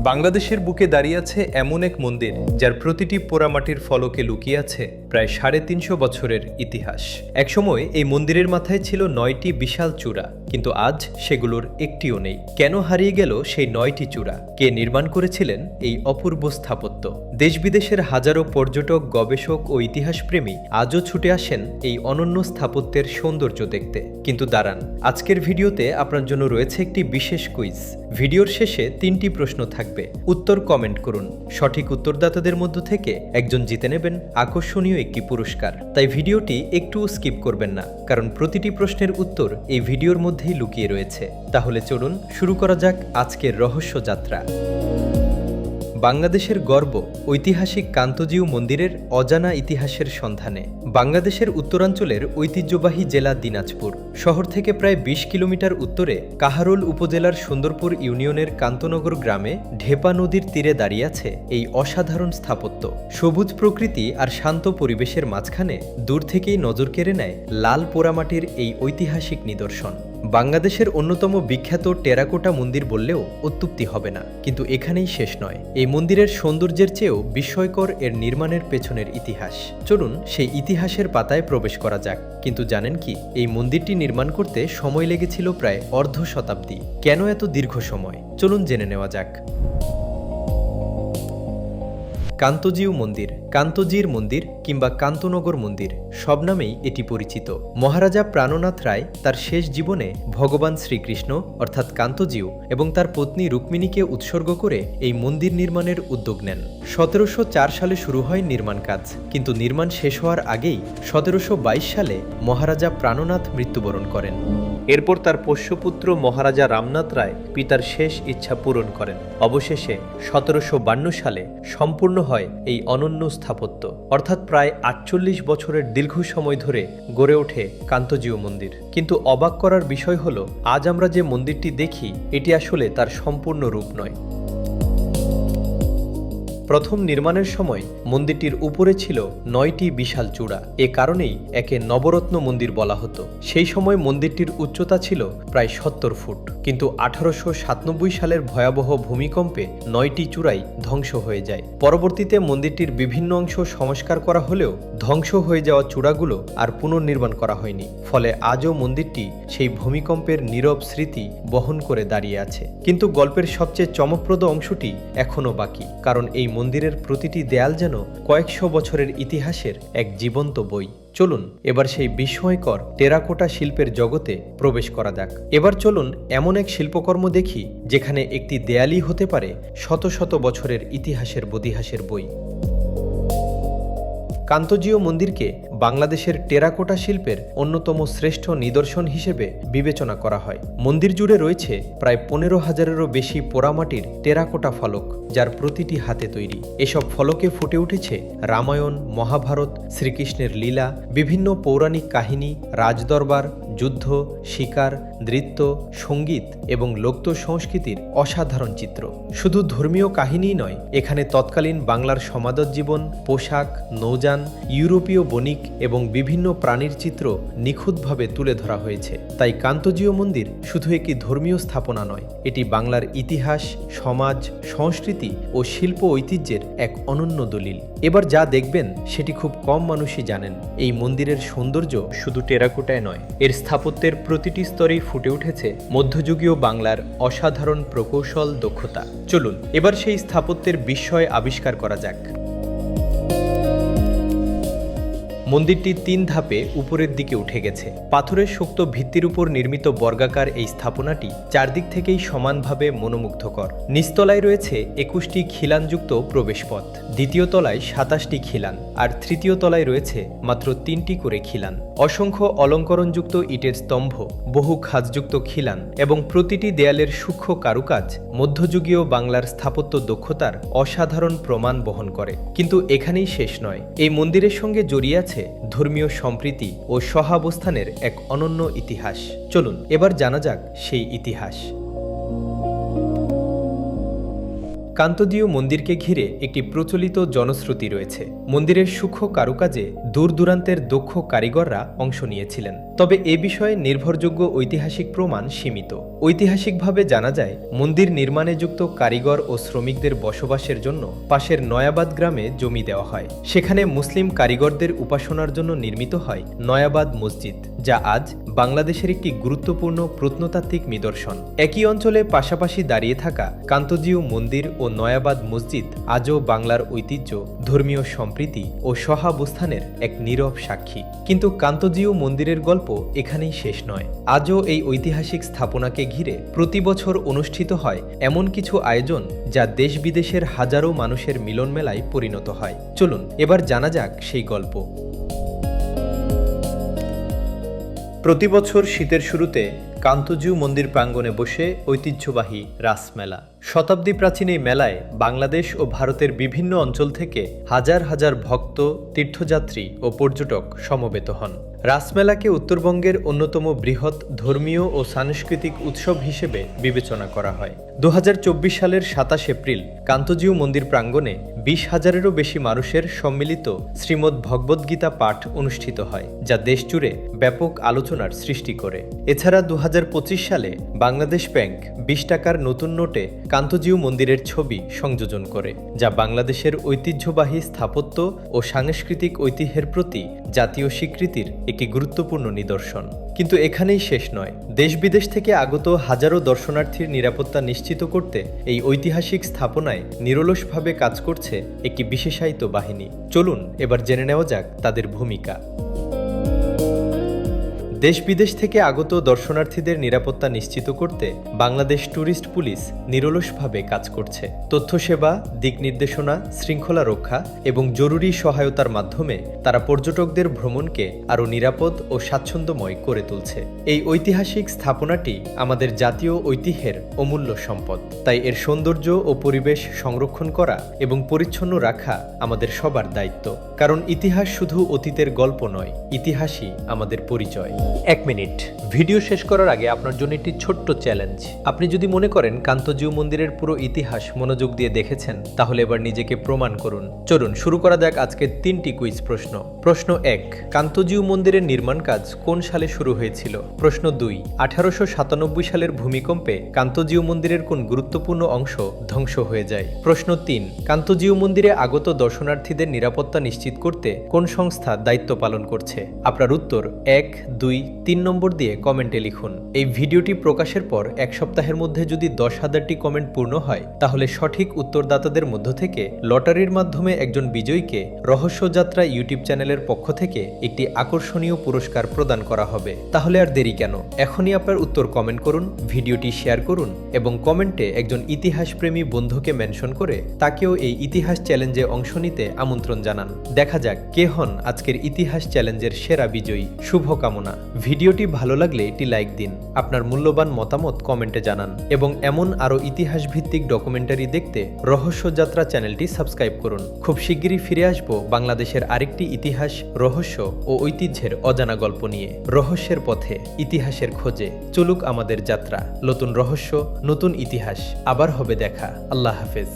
বাংলাদেশের বুকে দাঁড়িয়ে আছে এমন এক মন্দির যার প্রতিটি পোড়ামাটির ফলকে লুকিয়ে আছে প্রায় ৩৫০ বছরের ইতিহাস। একসময় এই মন্দিরের মাথায় ছিল ৯টি বিশাল চূড়া, কিন্তু আজ সেগুলোর একটিও নেই। কেন হারিয়ে গেল সেই ৯টি চূড়া? কে নির্মাণ করেছিলেন এই অপূর্ব স্থাপত্য? দেশ বিদেশের হাজারো পর্যটক, গবেষক ও ইতিহাসপ্রেমী আজও ছুটে আসেন এই অনন্য স্থাপত্যের সৌন্দর্য দেখতে। কিন্তু দাঁড়ান, আজকের ভিডিওতে আপনার জন্য রয়েছে একটি বিশেষ কুইজ। ভিডিওর শেষে ৩টি প্রশ্ন থাকবে, উত্তর কমেন্ট করুন। সঠিক উত্তরদাতাদের মধ্য থেকে একজন জিতে নেবেন আকর্ষণীয় একটি পুরস্কার। তাই ভিডিওটি একটুও স্কিপ করবেন না, কারণ প্রতিটি প্রশ্নের উত্তর এই ভিডিওর মধ্যেই লুকিয়ে রয়েছে। তাহলে চলুন শুরু করা যাক আজকের রহস্য যাত্রা। বাংলাদেশের গর্ব ঐতিহাসিক কান্তজিউ মন্দিরের অজানা ইতিহাসের সন্ধানে। বাংলাদেশের উত্তরাঞ্চলের ঐতিহ্যবাহী জেলা দিনাজপুর শহর থেকে প্রায় ২০ কিলোমিটার উত্তরে কাহারোল উপজেলার সুন্দরপুর ইউনিয়নের কান্তনগর গ্রামে ঢেপা নদীর তীরে দাঁড়িয়ে আছে এই অসাধারণ স্থাপত্য। সবুজ প্রকৃতি আর শান্ত পরিবেশের মাঝখানে দূর থেকেই নজর কেড়ে নেয় লাল পোড়ামাটির এই ঐতিহাসিক নিদর্শন। বাংলাদেশের অন্যতম বিখ্যাত টেরাকোটা মন্দির বললেও অত্যুক্তি হবে না, কিন্তু এখানেই শেষ নয়। এই মন্দিরের সৌন্দর্যের চেয়েও বিস্ময়কর এর নির্মাণের পেছনের ইতিহাস। চলুন সেই ইতিহাসের পাতায় প্রবেশ করা যাক। কিন্তু জানেন কি, এই মন্দিরটি নির্মাণ করতে সময় লেগেছিল প্রায় অর্ধ শতাব্দী। কেন এত দীর্ঘ সময়? চলুন জেনে নেওয়া যাক। কান্তজিউ মন্দির, কান্তজির মন্দির কিংবা কান্তনগর মন্দির সব নামেই এটি পরিচিত। মহারাজা প্রাণনাথ রায় তার শেষ জীবনে ভগবান শ্রীকৃষ্ণ অর্থাৎ কান্তজিউ এবং তার পত্নী রুক্মিণীকে উৎসর্গ করে এই মন্দির নির্মাণের উদ্যোগ নেন। ১৭০৪ সালে শুরু হয় নির্মাণ কাজ, কিন্তু নির্মাণ শেষ হওয়ার আগেই ১৭২২ সালে মহারাজা প্রাণনাথ মৃত্যুবরণ করেন। এরপর তার পোষ্যপুত্র মহারাজা রামনাথ রায় পিতার শেষ ইচ্ছা পূরণ করেন। অবশেষে ১৭৫২ সালে সম্পূর্ণ হয় এই অনন্য স্থাপত্য, অর্থাৎ প্রায় ৪৮ বছরের দীর্ঘ সময় ধরে গড়ে ওঠে কান্তজিউ মন্দির। কিন্তু অবাক করার বিষয় হলো, আজ আমরা যে মন্দিরটি দেখি এটি আসলে তার সম্পূর্ণ রূপ নয়। প্রথম নির্মাণের সময় মন্দিরটির উপরে ছিল ৯টি বিশাল চূড়া। এ কারণেই একে নবরত্ন মন্দির বলা হতো। সেই সময় মন্দিরটির উচ্চতা ছিল প্রায় ৭০ ফুট, কিন্তু ১৮৯৭ সালের ভয়াবহ ভূমিকম্পে ৯টি চূড়াই ধ্বংস হয়ে যায়। পরবর্তীতে মন্দিরটির বিভিন্ন অংশ সংস্কার করা হলেও ধ্বংস হয়ে যাওয়া চূড়াগুলো আর পুনর্নির্মাণ করা হয়নি। ফলে আজও মন্দিরটি সেই ভূমিকম্পের নীরব স্মৃতি বহন করে দাঁড়িয়ে আছে। কিন্তু গল্পের সবচেয়ে চমকপ্রদ অংশটি এখনও বাকি, কারণ এই মন্দিরের প্রতিটি দেয়াল যেন কয়েকশো বছরের ইতিহাসের এক জীবন্ত বই। চলুন এবার সেই বিস্ময়কর টেরাকোটা শিল্পের জগতে প্রবেশ করা যাক। এবার চলুন এমন এক শিল্পকর্ম দেখি যেখানে একটি দেয়ালই হতে পারে শত শত বছরের ইতিহাসের বোধিহাসের বই। কান্তজিউ মন্দিরকে বাংলাদেশের টেরাকোটা শিল্পের অন্যতম শ্রেষ্ঠ নিদর্শন হিসেবে বিবেচনা করা হয়। মন্দির জুড়ে রয়েছে প্রায় ১৫,০০০-এরও বেশি পোড়ামাটির টেরাকোটা ফলক, যার প্রতিটি হাতে তৈরি। এসব ফলকে ফুটে উঠেছে রামায়ণ, মহাভারত, শ্রীকৃষ্ণের লীলা, বিভিন্ন পৌরাণিক কাহিনী, রাজদরবার, যুদ্ধ, শিকার, নৃত্য, সঙ্গীত এবং লোক সংস্কৃতির অসাধারণ চিত্র। শুধু ধর্মীয় কাহিনীই নয়, এখানে তৎকালীন বাংলার সমাদর জীবন, পোশাক, নৌযান, ইউরোপীয় বণিক এবং বিভিন্ন প্রাণীর চিত্র নিখুঁতভাবে তুলে ধরা হয়েছে। তাই কান্তজিউ মন্দির শুধু একটি ধর্মীয় স্থাপনা নয়, এটি বাংলার ইতিহাস, সমাজ, সংস্কৃতি ও শিল্প ঐতিহ্যের এক অনন্য দলিল। এবার যা দেখবেন সেটি খুব কম মানুষই জানেন। এই মন্দিরের সৌন্দর্য শুধু টেরাকোটায় নয়, এর স্থাপত্যের প্রতিটি স্তরেই ফুটে উঠেছে মধ্যযুগীয় বাংলার অসাধারণ প্রকৌশল, দক্ষতা। চলুন এবার সেই স্থাপত্যের বিস্ময় আবিষ্কার করা যাক। মন্দিরটি ৩ ধাপে উপরের দিকে উঠে গেছে। পাথরের শক্ত ভিত্তির উপর নির্মিত বর্গাকার এই স্থাপনাটি চারদিক থেকেই সমানভাবে মনোমুগ্ধকর। নিচতলায় রয়েছে ২১টি খিলানযুক্ত প্রবেশপথ, দ্বিতীয় তলায় ২৭টি খিলান, আর তৃতীয় তলায় রয়েছে মাত্র ৩টি করে খিলান। অসংখ্য অলঙ্করণযুক্ত ইটের স্তম্ভ, বহু খাঁজযুক্ত খিলান এবং প্রতিটি দেয়ালের সূক্ষ্ম কারুকাজ মধ্যযুগীয় বাংলার স্থাপত্য দক্ষতার অসাধারণ প্রমাণ বহন করে। কিন্তু এখানেই শেষ নয়, এই মন্দিরের সঙ্গে জড়িয়ে আছে ধর্মীয় সম্প্রীতি ও সহাবস্থানের এক অনন্য ইতিহাস। চলুন এবার জানা যাক সেই ইতিহাস। কান্তজিউ মন্দিরকে ঘিরে একটি প্রচলিত জনশ্রুতি রয়েছে। মন্দিরের সূক্ষ্ম কারুকাজে দূর দূরান্তের দক্ষ কারিগররা অংশ নিয়েছিলেন। তবে এ বিষয়ে নির্ভরযোগ্য ঐতিহাসিক প্রমাণ সীমিত। ঐতিহাসিকভাবে জানা যায়, মন্দির নির্মাণে যুক্ত কারিগর ও শ্রমিকদের বসবাসের জন্য পাশের নয়াবাদ গ্রামে জমি দেওয়া হয়। সেখানে মুসলিম কারিগরদের উপাসনার জন্য নির্মিত হয় নয়াবাদ মসজিদ, যা আজ বাংলাদেশের একটি গুরুত্বপূর্ণ প্রত্নতাত্ত্বিক নিদর্শন। একই অঞ্চলে পাশাপাশি দাঁড়িয়ে থাকা কান্তজিউ মন্দির ও নয়াবাদ মসজিদ আজও বাংলার ঐতিহ্য, ধর্মীয় সম্প্রীতি ও সহাবস্থানের এক নীরব সাক্ষী। কিন্তু কান্তজিউ মন্দিরের গল্প এখানেই শেষ নয়। আজও এই ঐতিহাসিক স্থাপনাকে ঘিরে প্রতি বছর অনুষ্ঠিত হয় এমন কিছু আয়োজন, যা দেশ বিদেশের হাজারো মানুষের মিলন মেলায় পরিণত হয়। চলুন এবার জানা যাক সেই গল্প। প্রতি বছর শীতের শুরুতে কান্তজিউ মন্দির প্রাঙ্গণে বসে ঐতিহ্যবাহী রাসমেলা। শতাব্দী প্রাচীন এই মেলায় বাংলাদেশ ও ভারতের বিভিন্ন অঞ্চল থেকে হাজার হাজার ভক্ত, তীর্থযাত্রী ও পর্যটক সমবেত হন। রাসমেলাকে উত্তরবঙ্গের অন্যতম বৃহৎ ধর্মীয় ও সাংস্কৃতিক উৎসব হিসেবে বিবেচনা করা হয়। 2024 সালের 27 এপ্রিল কান্তজিউ মন্দির প্রাঙ্গণে 20,000-এরও বেশি মানুষের সম্মিলিত শ্রীমদ্ ভগবদ্গীতা পাঠ অনুষ্ঠিত হয়, যা দেশজুড়ে ব্যাপক আলোচনার সৃষ্টি করে। এছাড়া 2025 সালে বাংলাদেশ ব্যাংক 20 টাকার নতুন নোটে কান্তজিউ মন্দিরের ছবি সংযোজন করে, যা বাংলাদেশের ঐতিহ্যবাহী স্থাপত্য ও সাংস্কৃতিক ঐতিহ্যের প্রতি জাতীয় স্বীকৃতির একটি গুরুত্বপূর্ণ নিদর্শন। কিন্তু এখানেই শেষ নয়। দেশ বিদেশ থেকে আগত হাজারো দর্শনার্থীর নিরাপত্তা নিশ্চিত করতে এই ঐতিহাসিক স্থাপনায় নিরলসভাবে কাজ করছে একটি বিশেষায়িত বাহিনী। চলুন এবার জেনে নেওয়া যাক তাদের ভূমিকা। দেশ বিদেশ থেকে আগত দর্শনার্থীদের নিরাপত্তা নিশ্চিত করতে বাংলাদেশ ট্যুরিস্ট পুলিশ নিরলসভাবে কাজ করছে। তথ্য সেবা, দিক নির্দেশনা, শৃঙ্খলা রক্ষা এবং জরুরি সহায়তার মাধ্যমে তারা পর্যটকদের ভ্রমণকে আরও নিরাপদ ও স্বাচ্ছন্দ্যময় করে তুলছে। এই ঐতিহাসিক স্থাপনাটি আমাদের জাতীয় ঐতিহ্যের অমূল্য সম্পদ। তাই এর সৌন্দর্য ও পরিবেশ সংরক্ষণ করা এবং পরিচ্ছন্ন রাখা আমাদের সবার দায়িত্ব। কারণ ইতিহাস শুধু অতীতের গল্প নয়, ইতিহাসই আমাদের পরিচয়। 1 মিনিট। ভিডিও শেষ করার আগে আপনার জন্য একটি ছোট্ট চ্যালেঞ্জ। আপনি যদি মনে করেন কান্তজিউ মন্দিরের পুরো ইতিহাস মনোযোগ দিয়ে দেখেছেন, তাহলে এবার নিজেকে প্রমাণ করুন। চলুন শুরু করা যাক আজকের 3টি কুইজ প্রশ্ন। প্রশ্ন 1, কান্তজিউ মন্দিরের নির্মাণ কাজ কোন সালে শুরু হয়েছিল? প্রশ্ন 2, 1897 সালের ভূমিকম্পে কান্তজিউ মন্দিরের কোন গুরুত্বপূর্ণ অংশ ধ্বংস হয়ে যায়? প্রশ্ন 3, কান্তজিউ মন্দিরে আগত দর্শনার্থীদের নিরাপত্তা নিশ্চিত করতে কোন সংস্থা দায়িত্ব পালন করছে? আপনার উত্তর 1, 2, 3 নম্বর দিয়ে কমেন্টে লিখুন। এই ভিডিওটি প্রকাশের পর 1 সপ্তাহের মধ্যে যদি 10,000টি কমেন্ট পূর্ণ হয়, তাহলে সঠিক উত্তরদাতাদের মধ্য থেকে লটারির মাধ্যমে একজন বিজয়ীকে রহস্যযাত্রা ইউটিউব চ্যানেলের পক্ষ থেকে একটি আকর্ষণীয় পুরস্কার প্রদান করা হবে। তাহলে আর দেরি কেন? এখনই আপনার উত্তর কমেন্ট করুন, ভিডিওটি শেয়ার করুন এবং কমেন্টে একজন ইতিহাসপ্রেমী বন্ধুকে মেনশন করে তাকেও এই ইতিহাস চ্যালেঞ্জে অংশ নিতে আমন্ত্রণ জানান। দেখা যাক কে হন আজকের ইতিহাস চ্যালেঞ্জের সেরা বিজয়ী। শুভকামনা। ভিডিওটি ভালো লাগলে একটি লাইক দিন, আপনার মূল্যবান মতামত কমেন্টে জানান এবং এমন আরও ইতিহাস ভিত্তিক ডকুমেন্টারি দেখতে রহস্যযাত্রা চ্যানেলটি সাবস্ক্রাইব করুন। খুব শিগগিরই ফিরে আসব বাংলাদেশের আরেকটি ইতিহাস, রহস্য ও ঐতিহ্যের অজানা গল্প নিয়ে। রহস্যের পথে, ইতিহাসের খোঁজে চলুক আমাদের যাত্রা। নতুন রহস্য, নতুন ইতিহাস। আবার হবে দেখা। আল্লাহ হাফেজ।